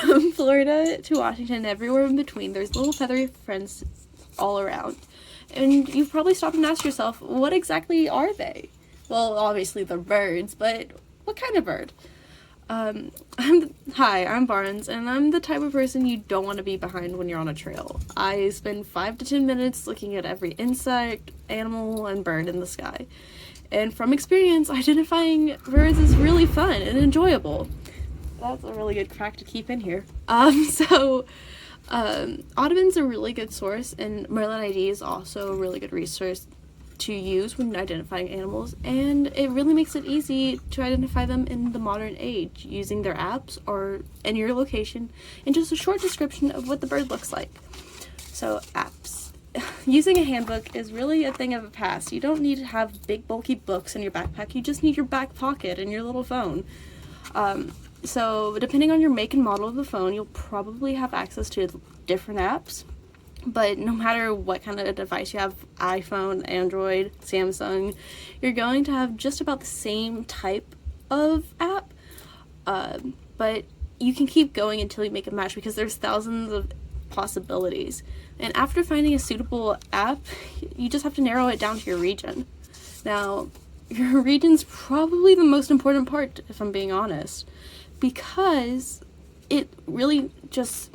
From Florida to Washington, everywhere in between, there's little feathery friends all around. And you've probably stopped and asked yourself, what exactly are they? Well, obviously they're birds, but what kind of bird? Hi, I'm Barnes, and I'm the type of person you don't want to be behind when you're on a trail. I spend 5 to 10 minutes looking at every insect, animal, and bird in the sky. And from experience, identifying birds is really fun and enjoyable. That's a really good fact to keep in here. Audubon's a really good source, and Merlin ID is also a really good resource to use when identifying animals, and it really makes it easy to identify them in the modern age using their apps or in your location and just a short description of what the bird looks like. So apps. Using a handbook is really a thing of the past. You don't need to have big bulky books in your backpack, you just need your back pocket and your little phone. So depending on your make and model of the phone, you'll probably have access to different apps. But no matter what kind of device you have, iPhone, Android, Samsung, you're going to have just about the same type of app. But you can keep going until you make a match because there's thousands of possibilities. And after finding a suitable app, you just have to narrow it down to your region. Now, your region's probably the most important part, if I'm being honest, because it really just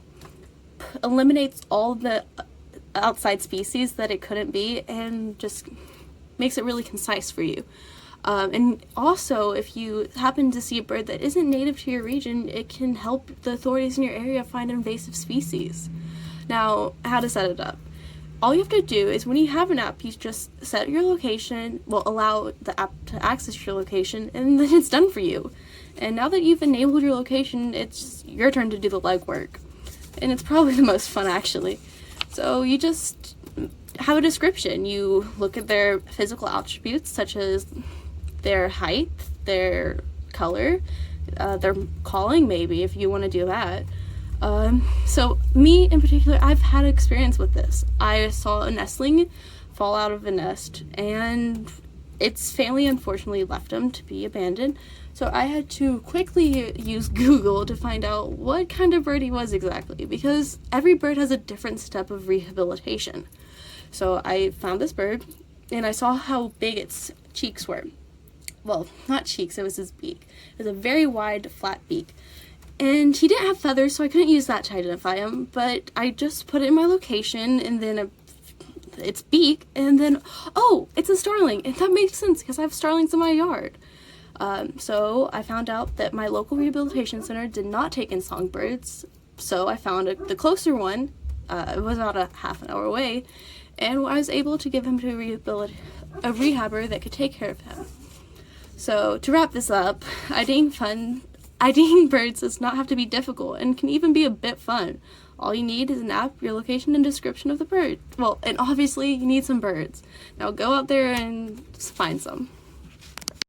eliminates all the outside species that it couldn't be and just makes it really concise for you. And also, if you happen to see a bird that isn't native to your region, it can help the authorities in your area find invasive species. Now, how to set it up. All you have to do is when you have an app, you just set your location, allow the app to access your location, and then it's done for you. And now that you've enabled your location, it's your turn to do the legwork. And it's probably the most fun, actually. So you just have a description. You look at their physical attributes, such as their height, their color, their calling, maybe, if you want to do that. So me in particular, I've had experience with this. I saw a nestling fall out of a nest, and its family unfortunately left him to be abandoned. So I had to quickly use Google to find out what kind of bird he was exactly, because every bird has a different step of rehabilitation. So I found this bird, and I saw how big its cheeks were. Well, not cheeks, it was his beak. It was a very wide, flat beak. And he didn't have feathers, so I couldn't use that to identify him, but I just put it in my location, and then its beak, and then, oh, it's a starling, and that makes sense, because I have starlings in my yard. So I found out that my local rehabilitation center did not take in songbirds, so I found the closer one. It was about a half an hour away, and I was able to give him to a rehabber that could take care of him. So to wrap this up, IDing birds does not have to be difficult and can even be a bit fun. All you need is an app, your location, and description of the bird. Well, and obviously you need some birds. Now go out there and find some.